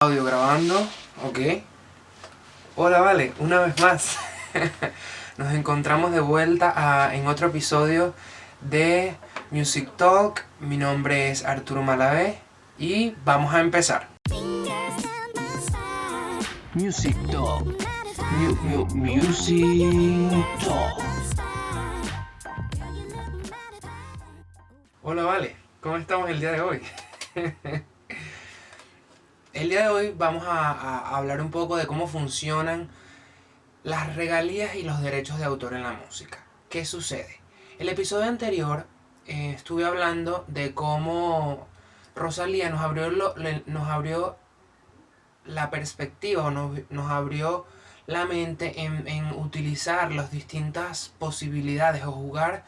Audio grabando, ok. Hola, vale, una vez más. Nos encontramos de vuelta en otro episodio de Music Talk. Mi nombre es Arturo Malavé y vamos a empezar. Music Talk. Music Talk. Hola, vale, ¿cómo estamos el día de hoy? El día de hoy vamos a hablar un poco de cómo funcionan las regalías y los derechos de autor en la música. ¿Qué sucede? El episodio anterior estuve hablando de cómo Rosalía nos abrió la perspectiva o nos abrió la mente en utilizar las distintas posibilidades o jugar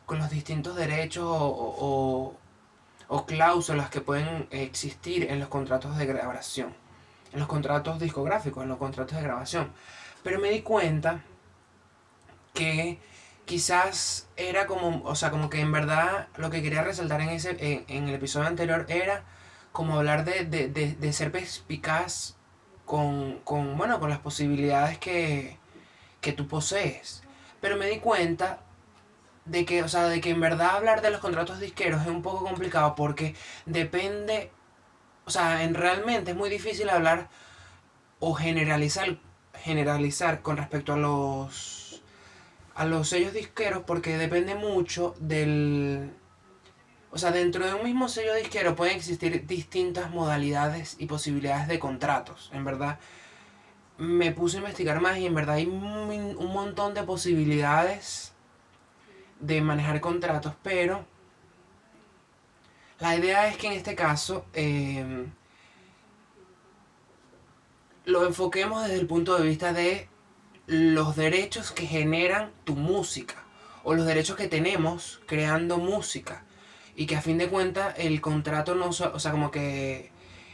con los distintos derechos o cláusulas que pueden existir en los contratos de grabación, en los contratos discográficos, en los contratos de grabación. Pero me di cuenta que quizás era como que en verdad lo que quería resaltar en el episodio anterior era como hablar de ser perspicaz con las posibilidades que tú posees. Pero me di cuenta de que en verdad hablar de los contratos disqueros es un poco complicado porque depende, realmente es muy difícil hablar o generalizar con respecto a los sellos disqueros porque depende mucho dentro de un mismo sello disquero pueden existir distintas modalidades y posibilidades de contratos. En verdad, me puse a investigar más y en verdad hay un montón de posibilidades de manejar contratos, pero la idea es que en este caso lo enfoquemos desde el punto de vista de los derechos que generan tu música o los derechos que tenemos creando música y que a fin de cuentas el contrato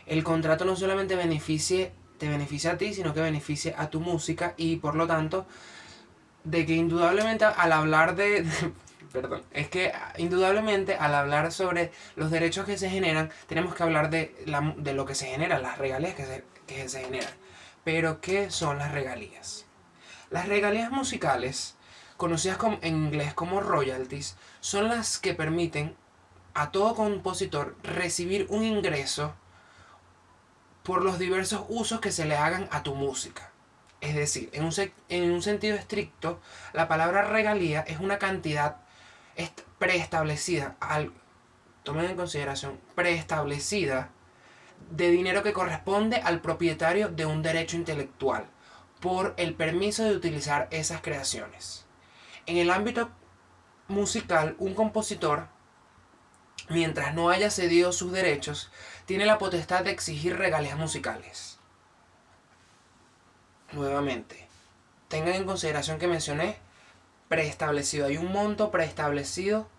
el contrato no solamente te beneficia a ti, sino que beneficia a tu música y por lo tanto de que indudablemente al hablar perdón, es que indudablemente al hablar sobre los derechos que se generan, tenemos que hablar de lo que se genera, las regalías que se generan. Pero, ¿qué son las regalías? Las regalías musicales, conocidas en inglés como royalties, son las que permiten a todo compositor recibir un ingreso por los diversos usos que se le hagan a tu música. Es decir, en un sentido estricto, la palabra regalía es una cantidad preestablecida, tomen en consideración, preestablecida de dinero que corresponde al propietario de un derecho intelectual por el permiso de utilizar esas creaciones. En el ámbito musical, un compositor, mientras no haya cedido sus derechos, tiene la potestad de exigir regalías musicales. Nuevamente, tengan en consideración que mencioné preestablecido. Hay un monto preestablecido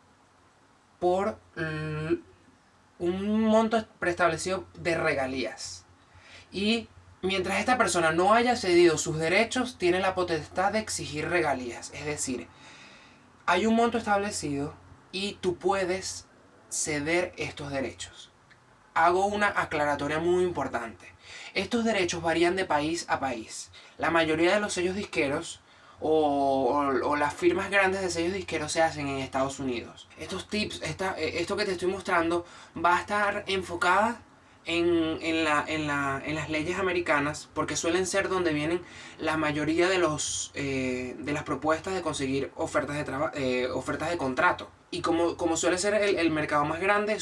un monto preestablecido de regalías. Y mientras esta persona no haya cedido sus derechos, tiene la potestad de exigir regalías. Es decir, hay un monto establecido y tú puedes ceder estos derechos. Hago una aclaratoria muy importante. Estos derechos varían de país a país. La mayoría de los sellos disqueros o las firmas grandes de sellos disqueros se hacen en Estados Unidos. Estos tips, esto que te estoy mostrando va a estar enfocada en las leyes americanas porque suelen ser donde vienen la mayoría de las propuestas de conseguir ofertas de contrato. Y como suele ser el mercado más grande,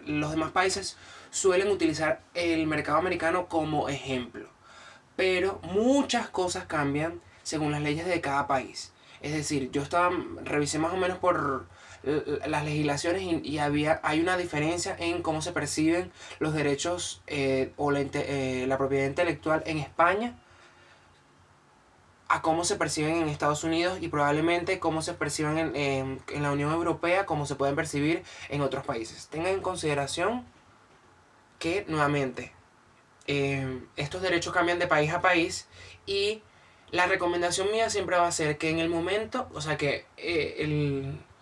los demás países suelen utilizar el mercado americano como ejemplo. Pero muchas cosas cambian según las leyes de cada país. Es decir, revisé más o menos por las legislaciones y hay una diferencia en cómo se perciben los derechos o la propiedad intelectual en España a cómo se perciben en Estados Unidos y probablemente cómo se perciben en la Unión Europea, cómo se pueden percibir en otros países. Tengan en consideración que nuevamente estos derechos cambian de país a país y la recomendación mía siempre va a ser que en el momento,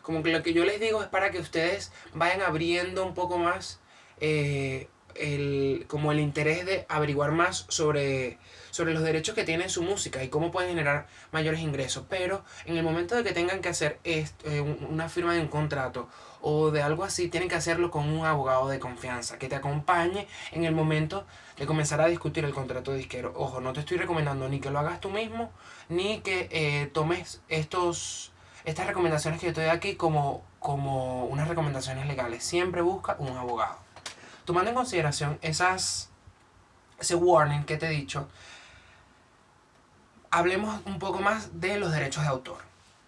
como que lo que yo les digo es para que ustedes vayan abriendo un poco más como el interés de averiguar más sobre los derechos que tiene su música y cómo pueden generar mayores ingresos. Pero en el momento de que tengan que hacer una firma de un contrato o de algo así, tienen que hacerlo con un abogado de confianza que te acompañe en el momento de comenzar a discutir el contrato disquero. Ojo, no te estoy recomendando ni que lo hagas tú mismo, ni que tomes estas recomendaciones que yo te doy aquí como unas recomendaciones legales. Siempre busca un abogado. Tomando en consideración ese warning que te he dicho, hablemos un poco más de los derechos de autor.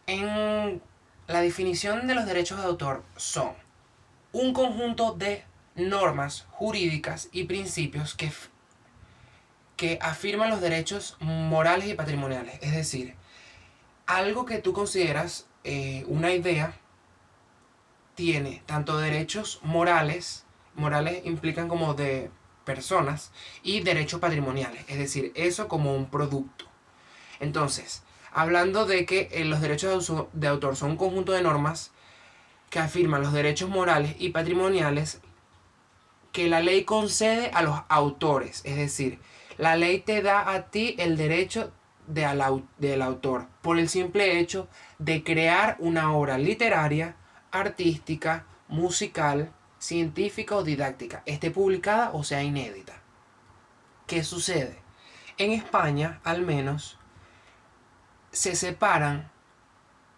En la definición de los derechos de autor son un conjunto de normas jurídicas y principios que afirman los derechos morales y patrimoniales. Es decir, algo que tú consideras una idea tiene tanto derechos morales implican como de personas, y derechos patrimoniales, es decir, eso como un producto. Entonces, hablando de que los derechos de autor son un conjunto de normas que afirman los derechos morales y patrimoniales que la ley concede a los autores, es decir, la ley te da a ti el derecho del autor por el simple hecho de crear una obra literaria, artística, musical, científica o didáctica, esté publicada o sea inédita. ¿Qué sucede? En España, al menos, se separan,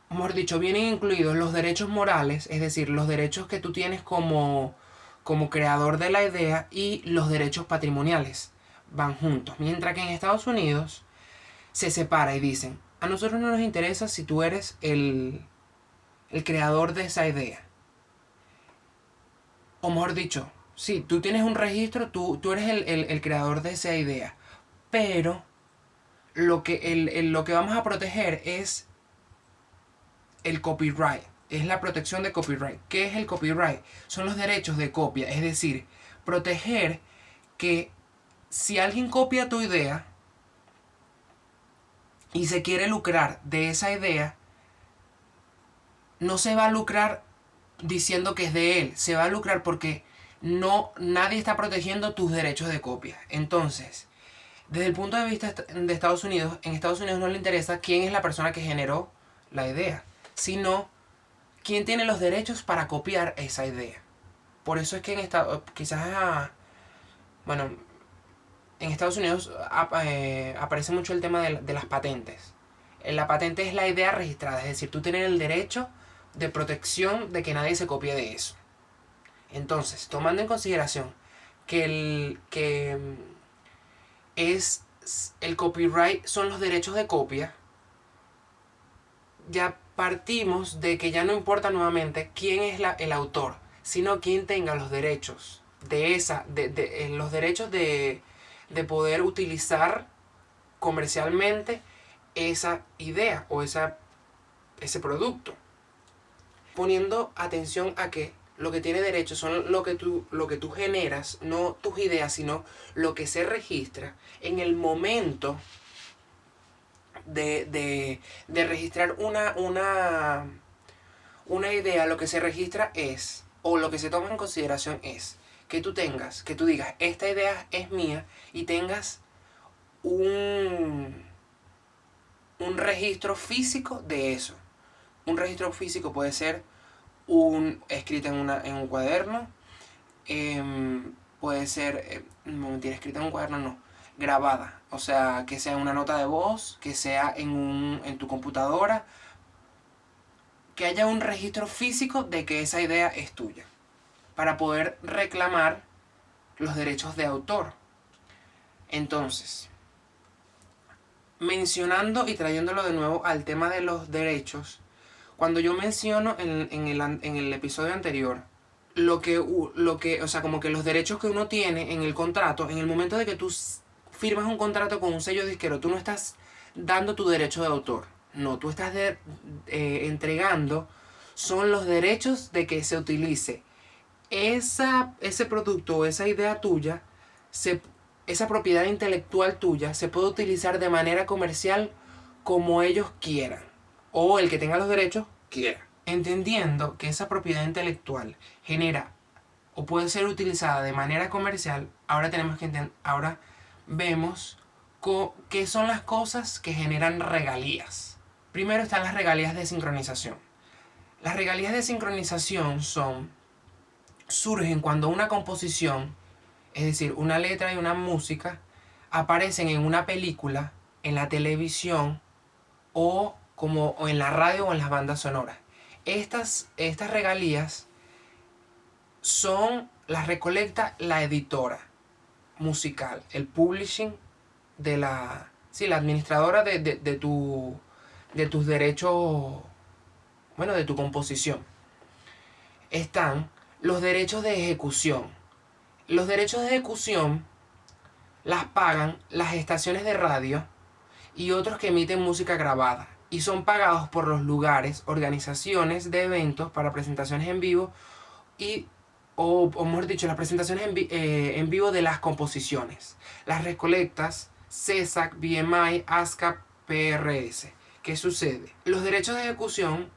mejor dicho, vienen incluidos los derechos morales, es decir, los derechos que tú tienes como creador de la idea, y los derechos patrimoniales van juntos. Mientras que en Estados Unidos se separa y dicen, a nosotros no nos interesa si tú eres el creador de esa idea. O mejor dicho, sí, tú tienes un registro, tú eres el creador de esa idea. Pero lo que vamos a proteger es el copyright. Es la protección de copyright. ¿Qué es el copyright? Son los derechos de copia. Es decir, proteger que si alguien copia tu idea y se quiere lucrar de esa idea, no se va a lucrar diciendo que es de él. Se va a lucrar porque nadie está protegiendo tus derechos de copia. Entonces, desde el punto de vista de Estados Unidos, en Estados Unidos no le interesa quién es la persona que generó la idea, sino quién tiene los derechos para copiar esa idea. Por eso es que en Estados Unidos aparece mucho el tema de las patentes. La patente es la idea registrada, es decir, tú tienes el derecho de protección de que nadie se copie de eso. Entonces, tomando en consideración que el copyright son los derechos de copia, ya partimos de que ya no importa nuevamente quién es el autor, sino quién tenga los derechos los derechos de poder utilizar comercialmente esa idea o ese producto. Poniendo atención a que lo que tiene derecho son lo que tú generas, no tus ideas, sino lo que se registra en el momento de registrar una idea. Lo que se registra es, o lo que se toma en consideración es, que tú digas, esta idea es mía, y tengas un registro físico de eso. Un registro físico puede ser escrita en un cuaderno, puede ser, escrita en un cuaderno no, grabada, o sea, que sea una nota de voz, que sea en tu computadora, que haya un registro físico de que esa idea es tuya, para poder reclamar los derechos de autor. Entonces, mencionando y trayéndolo de nuevo al tema de los derechos, cuando yo menciono en el episodio anterior o sea, como que los derechos que uno tiene en el contrato, en el momento de que tú firmas un contrato con un sello disquero, tú no estás dando tu derecho de autor. No, tú estás entregando, son los derechos de que se utilice ese producto o esa idea tuya, esa propiedad intelectual tuya, se puede utilizar de manera comercial como ellos quieran, o el que tenga los derechos quiera. Entendiendo que esa propiedad intelectual genera o puede ser utilizada de manera comercial, ahora vemos qué son las cosas que generan regalías. Primero están las regalías de sincronización. Las regalías de sincronización surgen cuando una composición, es decir, una letra y una música, aparecen en una película, en la televisión o en la radio o en las bandas sonoras. Estas regalías las recolecta la editora musical, el publishing la administradora de tus derechos, bueno, de tu composición. Están los derechos de ejecución. Los derechos de ejecución las pagan las estaciones de radio y otros que emiten música grabada y son pagados por los lugares, organizaciones de eventos para presentaciones en vivo o mejor dicho, las presentaciones en vivo de las composiciones. Las recolectas SESAC, BMI, ASCAP, PRS. ¿Qué sucede? Los derechos de ejecución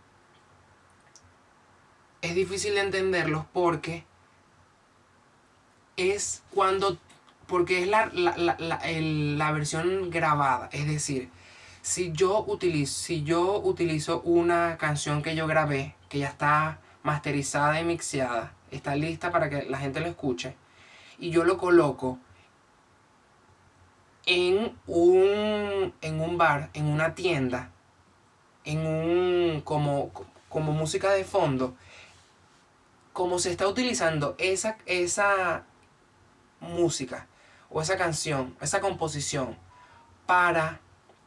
es difícil de entenderlos porque es la versión grabada. Es decir, si yo utilizo una canción que yo grabé, que ya está masterizada y mixeada, está lista para que la gente lo escuche, y yo lo coloco en un bar, en una tienda, como música de fondo, como se está utilizando esa música o esa canción, esa composición para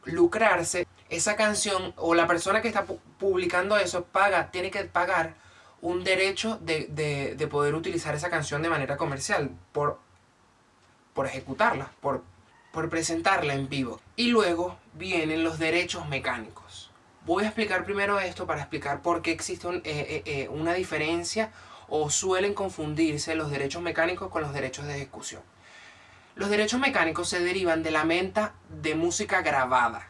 lucrarse, esa canción o la persona que está publicando eso tiene que pagar un derecho de poder utilizar esa canción de manera comercial por ejecutarla, por presentarla en vivo. Y luego vienen los derechos mecánicos. Voy a explicar primero esto para explicar por qué existe una diferencia o suelen confundirse los derechos mecánicos con los derechos de ejecución. Los derechos mecánicos se derivan de la venta de música grabada.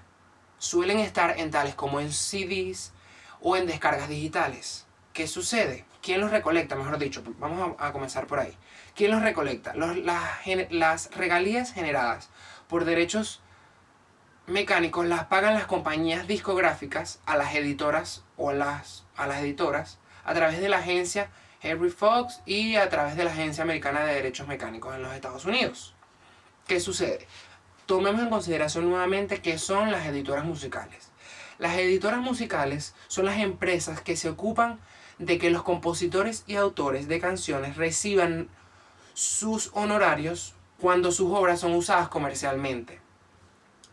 Suelen estar en tales como en CDs o en descargas digitales. ¿Qué sucede? ¿Quién los recolecta? Mejor dicho, vamos a comenzar por ahí. ¿Quién los recolecta? Las regalías generadas por derechos mecánicos las pagan las compañías discográficas a las editoras a las editoras a través de la agencia Henry Fox y a través de la Agencia Americana de Derechos Mecánicos en los Estados Unidos. ¿Qué sucede? Tomemos en consideración nuevamente qué son las editoras musicales. Las editoras musicales son las empresas que se ocupan de que los compositores y autores de canciones reciban sus honorarios cuando sus obras son usadas comercialmente.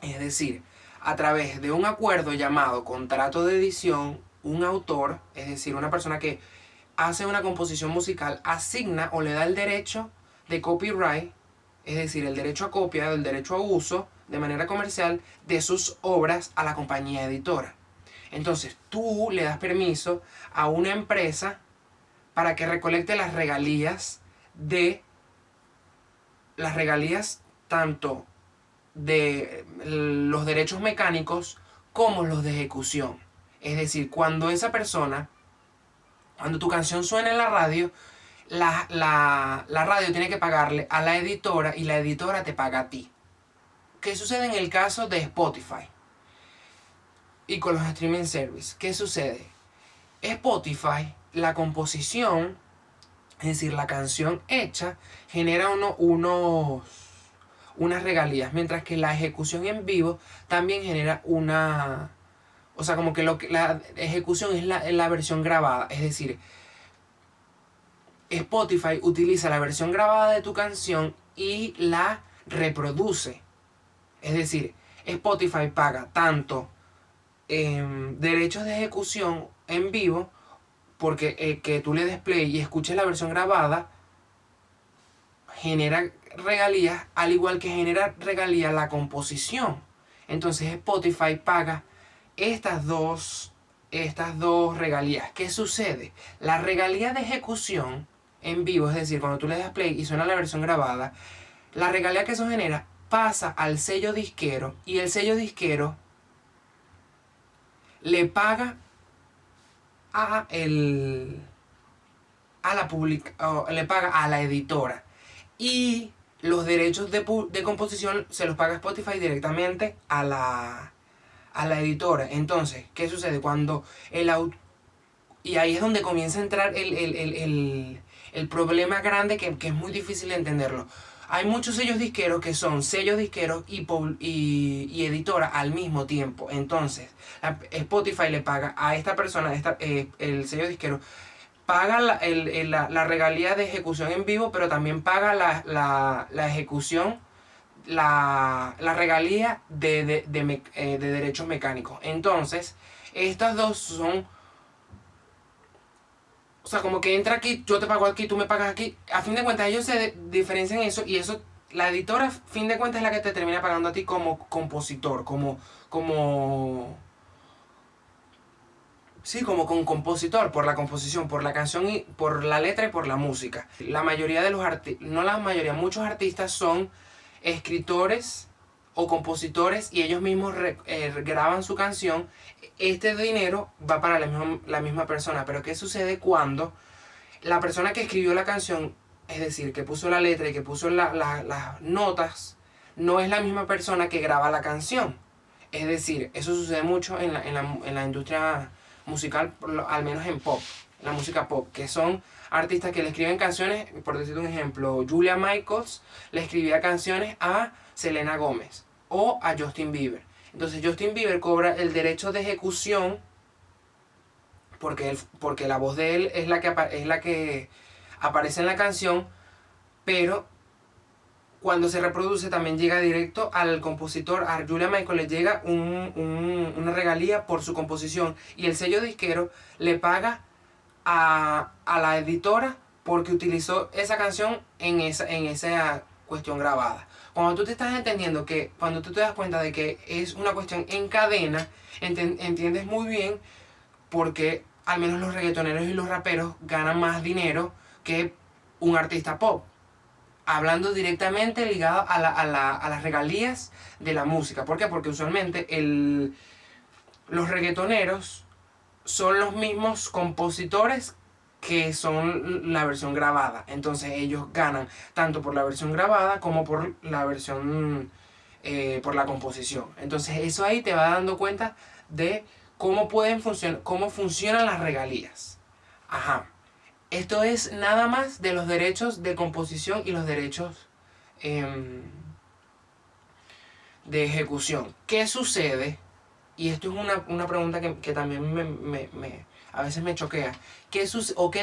Es decir, a través de un acuerdo llamado contrato de edición, un autor, es decir, una persona que hace una composición musical, asigna o le da el derecho de copyright, es decir, el derecho a copia, el derecho a uso de manera comercial de sus obras a la compañía editora. Entonces tú le das permiso a una empresa para que recolecte las regalías tanto de los derechos mecánicos como los de ejecución. Es decir, cuando tu canción suena en la radio, la radio tiene que pagarle a la editora y la editora te paga a ti. ¿Qué sucede en el caso de Spotify y con los streaming service? ¿Qué sucede? Spotify, la composición, es decir, la canción hecha, genera unas regalías, mientras que la ejecución en vivo también genera o sea, como que la ejecución es la versión grabada. Es decir, Spotify utiliza la versión grabada de tu canción y la reproduce. Es decir, Spotify paga tanto derechos de ejecución en vivo, porque que tú le des play y escuches la versión grabada genera regalías, al igual que genera regalías la composición. Entonces Spotify paga estas dos regalías. ¿Qué sucede? La regalía de ejecución en vivo, es decir, cuando tú le das play y suena la versión grabada, la regalía que eso genera pasa al sello disquero y el sello disquero le paga le paga a la editora. Y los derechos de composición se los paga Spotify directamente a la editora. Entonces, ¿qué sucede? Cuando y ahí es donde comienza a entrar el problema grande que es muy difícil de entenderlo. Hay muchos sellos disqueros que son sellos disqueros y editora al mismo tiempo. Entonces, Spotify le paga a esta persona, el sello disquero, paga la regalía de ejecución en vivo, pero también paga la ejecución, la regalía de derechos mecánicos. Entonces, estas dos son, o sea, como que entra aquí, yo te pago aquí, tú me pagas aquí. A fin de cuentas, ellos se diferencian eso, y eso, la editora, a fin de cuentas, es la que te termina pagando a ti como compositor, sí, como con compositor, por la composición, por la canción, y por la letra y por la música. La mayoría de los artistas, no la mayoría, muchos artistas son escritores o compositores, y ellos mismos graban su canción. Este dinero va para la misma persona. Pero ¿qué sucede cuando la persona que escribió la canción, es decir, que puso la letra y que puso las notas, no es la misma persona que graba la canción? Es decir, eso sucede mucho en la industria musical, al menos en pop, en la música pop, que son artistas que le escriben canciones. Por decirte un ejemplo, Julia Michaels le escribía canciones a Selena Gómez o a Justin Bieber. Entonces Justin Bieber cobra el derecho de ejecución porque la voz de él es la que aparece en la canción, pero cuando se reproduce también llega directo al compositor. A Julia Michaels le llega una regalía por su composición, y el sello disquero le paga a la editora porque utilizó esa canción en esa cuestión grabada. Cuando tú te estás entendiendo, cuando tú te das cuenta de que es una cuestión en cadena, entiendes muy bien porque al menos los reggaetoneros y los raperos ganan más dinero que un artista pop. Hablando directamente ligado a las regalías de la música. ¿Por qué? Porque usualmente los reggaetoneros son los mismos compositores que son la versión grabada. Entonces ellos ganan tanto por la versión grabada como por la versión, por la composición. Entonces eso ahí te va dando cuenta de cómo funcionan las regalías. Ajá. Esto es nada más de los derechos de composición y los derechos de ejecución. ¿Qué sucede? Y esto es una pregunta que también a veces me choquea. ¿Qué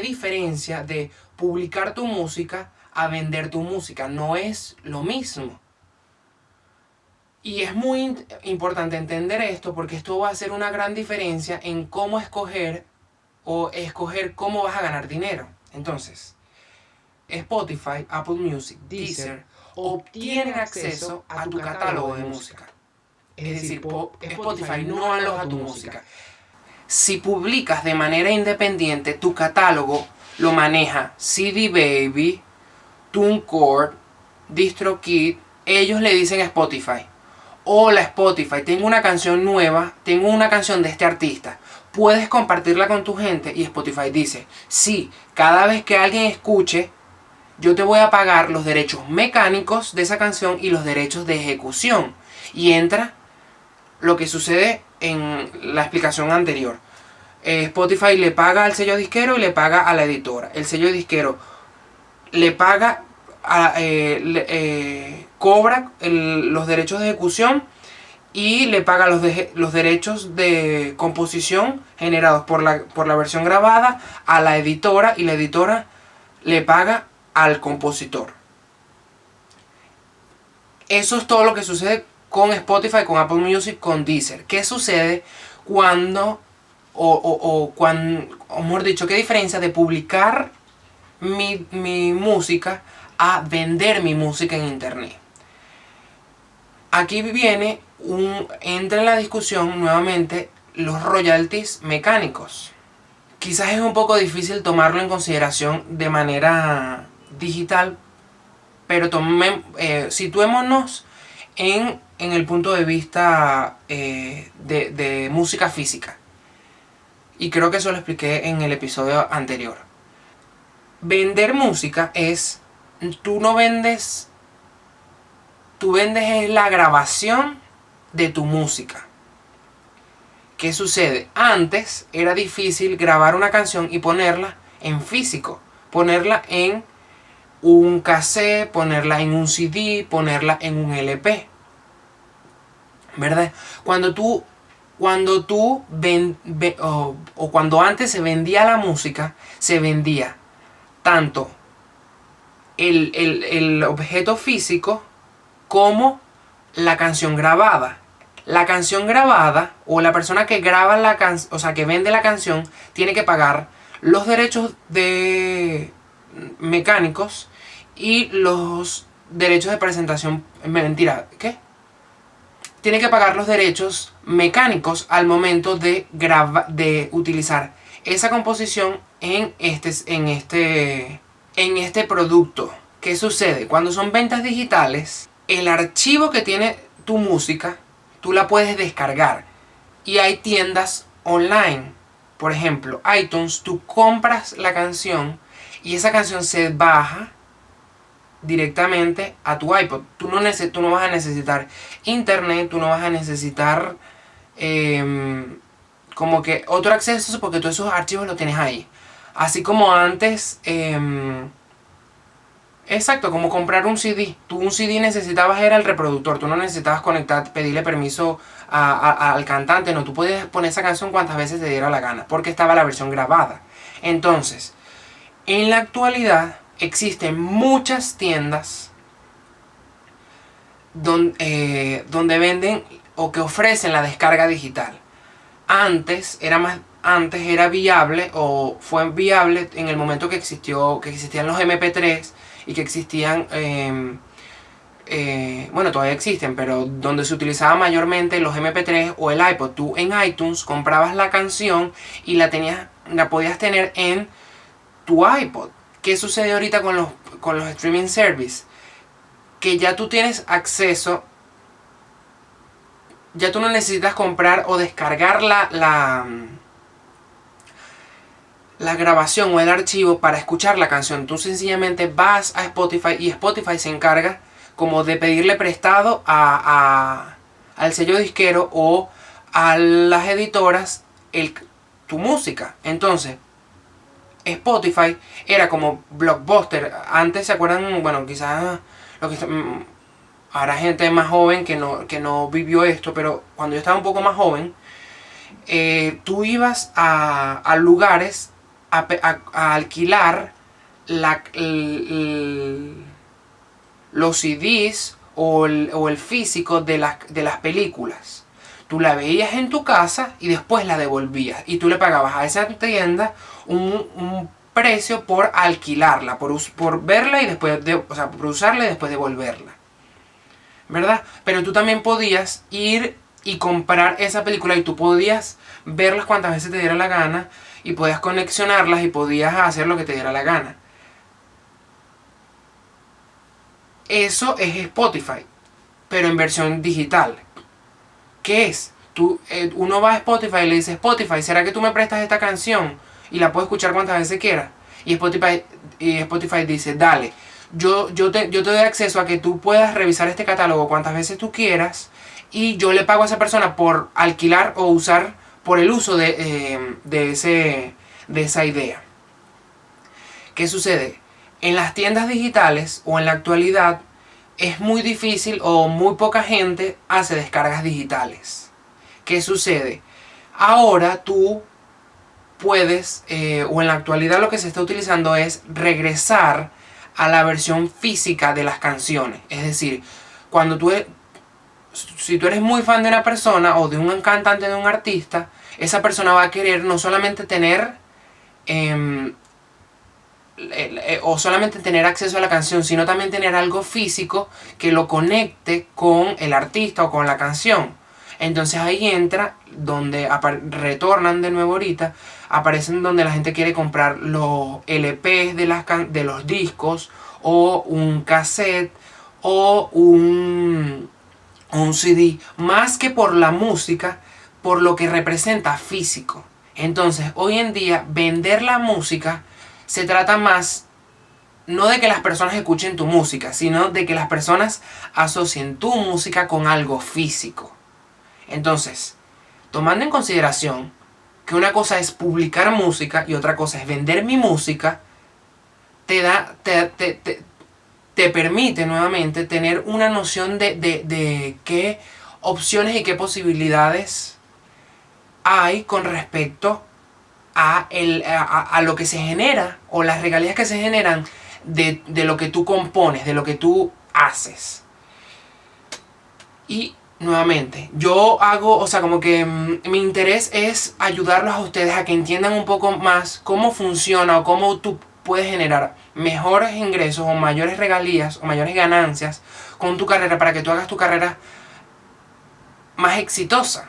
diferencia de publicar tu música a vender tu música? No es lo mismo. Y es muy importante entender esto, porque esto va a hacer una gran diferencia en cómo escoger cómo vas a ganar dinero. Entonces, Spotify, Apple Music, Deezer obtienen acceso a tu catálogo de música. Es decir, Spotify no aloja tu música. Si publicas de manera independiente, tu catálogo lo maneja CD Baby, TuneCore, DistroKid. Ellos le dicen a Spotify: hola Spotify, tengo una canción nueva, tengo una canción de este artista, ¿puedes compartirla con tu gente? Y Spotify dice: sí, cada vez que alguien escuche, yo te voy a pagar los derechos mecánicos de esa canción y los derechos de ejecución. Y entra lo que sucede en la explicación anterior. Spotify le paga al sello disquero y le paga a la editora. El sello disquero le paga, cobra los derechos de ejecución y le paga los derechos de composición generados por la versión grabada a la editora, y la editora le paga al compositor. Eso es todo lo que sucede con Spotify, con Apple Music, con Deezer. ¿Qué sucede cuando, o mejor dicho, qué diferencia de publicar mi música a vender mi música en internet? Aquí entra en la discusión nuevamente los royalties mecánicos. Quizás es un poco difícil tomarlo en consideración de manera digital, pero situémonos en el punto de vista de música física. Y creo que eso lo expliqué en el episodio anterior. vender música es, tú no vendes, tú vendes es la grabación de tu música. ¿Qué sucede? Antes era difícil grabar una canción y ponerla en físico, ponerla en un cassette, ponerla en un CD, ponerla en un LP, ¿verdad? O cuando antes se vendía la música, se vendía tanto el objeto físico como la canción grabada. La canción grabada, o la persona que graba la canción, o sea, que vende la canción, tiene que pagar los derechos de mecánicos y los derechos de presentación. Mentira, ¿qué? Tiene que pagar los derechos mecánicos al momento de utilizar esa composición en este producto. ¿Qué sucede? Cuando son ventas digitales, el archivo que tiene tu música, tú la puedes descargar. Y hay tiendas online. Por ejemplo, iTunes, tú compras la canción y esa canción se baja directamente a tu iPod. Tú no vas a necesitar internet, tú no vas a necesitar como que otro acceso, porque todos esos archivos los tienes ahí. Así como antes, exacto, como comprar un CD. Tú un CD necesitabas era el reproductor, tú no necesitabas conectar, pedirle permiso al cantante, no, tú podías poner esa canción cuantas veces te diera la gana, porque estaba la versión grabada. Entonces, en la actualidad existen muchas tiendas donde venden o que ofrecen la descarga digital. Antes era viable, o fue viable en el momento que existían los MP3 y que existían, bueno, todavía existen, pero donde se utilizaba mayormente los MP3 o el iPod. Tú en iTunes comprabas la canción y la podías tener en tu iPod. ¿Qué sucede ahorita con los streaming service? Que ya tú tienes acceso, ya tú no necesitas comprar o descargar la grabación o el archivo para escuchar la canción. Tú sencillamente vas a Spotify y Spotify se encarga como de pedirle prestado al sello disquero o a las editoras tu música. Entonces, Spotify era como Blockbuster. Antes, ¿se acuerdan? Bueno, quizás habrá gente más joven que no vivió esto, pero cuando yo estaba un poco más joven, tú ibas a lugares a alquilar los CDs o el físico de las películas. Tú la veías en tu casa y después la devolvías. Y tú le pagabas a esa tienda un precio por alquilarla, por verla y después, por usarla y después devolverla, ¿verdad? Pero tú también podías ir y comprar esa película y tú podías verlas cuantas veces te diera la gana y podías conexionarlas y podías hacer lo que te diera la gana. Eso es Spotify, pero en versión digital. ¿Qué es? Uno va a Spotify y le dice: Spotify, ¿será que tú me prestas esta canción? Y la puedo escuchar cuantas veces quiera. Y Spotify dice: dale, yo te doy acceso a que tú puedas revisar este catálogo cuantas veces tú quieras. Y yo le pago a esa persona por alquilar o usar, por el uso de esa idea. ¿Qué sucede? En las tiendas digitales o en la actualidad es muy difícil o muy poca gente hace descargas digitales. ¿Qué sucede? Ahora tú puedes, o en la actualidad lo que se está utilizando es regresar a la versión física de las canciones. Es decir, si tú eres muy fan de una persona o de un cantante, de un artista, esa persona va a querer no solamente tener o solamente tener acceso a la canción, sino también tener algo físico que lo conecte con el artista o con la canción. Entonces ahí entra donde retornan de nuevo ahorita, aparecen donde la gente quiere comprar los LPs de los discos, o un cassette, o un CD, más que por la música, por lo que representa físico. Entonces hoy en día vender la música se trata más no de que las personas escuchen tu música, sino de que las personas asocien tu música con algo físico. Entonces, tomando en consideración que una cosa es publicar música y otra cosa es vender mi música, te permite nuevamente tener una noción de qué opciones y qué posibilidades hay con respecto a lo que se genera o las regalías que se generan de lo que tú compones, de lo que tú haces. Y nuevamente, yo hago, o sea, como que mi interés es ayudarlos a ustedes a que entiendan un poco más cómo funciona o cómo tú puedes generar mejores ingresos o mayores regalías o mayores ganancias con tu carrera para que tú hagas tu carrera más exitosa.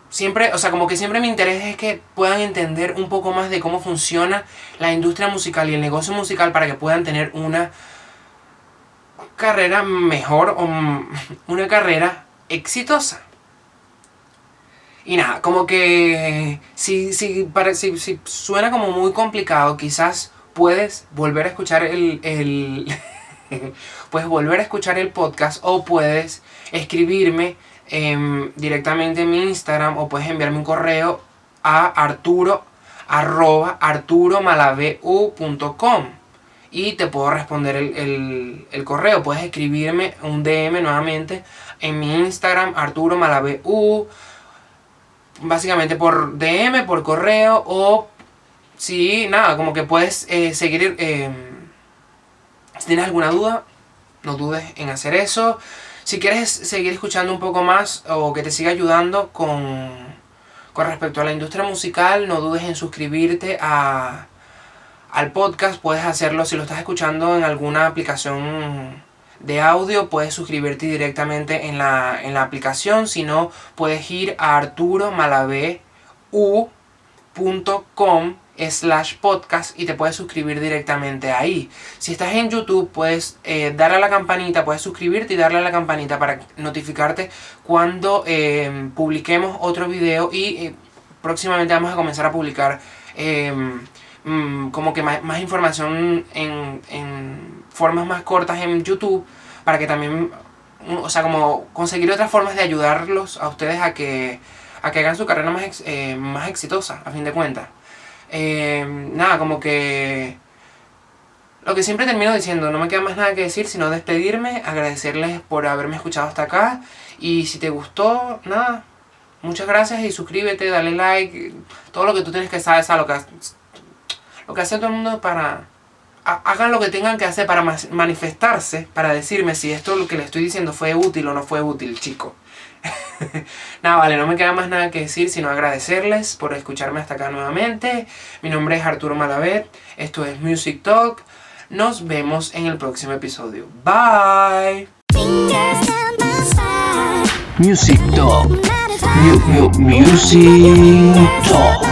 Siempre, o sea, como que siempre mi interés es que puedan entender un poco más de cómo funciona la industria musical y el negocio musical para que puedan tener una carrera mejor o una carrera exitosa. Y nada, como que si suena como muy complicado, quizás puedes volver a escuchar puedes volver a escuchar el podcast o puedes escribirme directamente en mi Instagram o puedes enviarme un correo a arturo@arturomalaveu.com y te puedo responder el correo. Puedes escribirme un DM nuevamente en mi Instagram, arturomalaveu, básicamente por DM, por correo, o si nada, como que puedes seguir, si tienes alguna duda, no dudes en hacer eso. Si quieres seguir escuchando un poco más o que te siga ayudando con respecto a la industria musical, no dudes en suscribirte al podcast. Puedes hacerlo si lo estás escuchando en alguna aplicación de audio, puedes suscribirte directamente en la aplicación. Si no, puedes ir a arturomalaveu.com/podcast y te puedes suscribir directamente ahí. Si estás en YouTube, puedes darle a la campanita, puedes suscribirte y darle a la campanita para notificarte cuando publiquemos otro video. Y próximamente vamos a comenzar a publicar como que más información en formas más cortas en YouTube, para que también, o sea, como conseguir otras formas de ayudarlos a ustedes a que hagan su carrera más exitosa, a fin de cuentas. Nada, como que lo que siempre termino diciendo, no me queda más nada que decir sino despedirme, agradecerles por haberme escuchado hasta acá, y si te gustó, nada, muchas gracias y suscríbete, dale like, todo lo que tú tienes que saber, lo que hace todo el mundo para... Hagan lo que tengan que hacer para manifestarse, para decirme si esto lo que les estoy diciendo fue útil o no fue útil, chicos. Nada, vale, no me queda más nada que decir sino agradecerles por escucharme hasta acá nuevamente. Mi nombre es Arturo Malavet, esto es Music Talk. Nos vemos en el próximo episodio. Bye. Music Talk. Music Talk.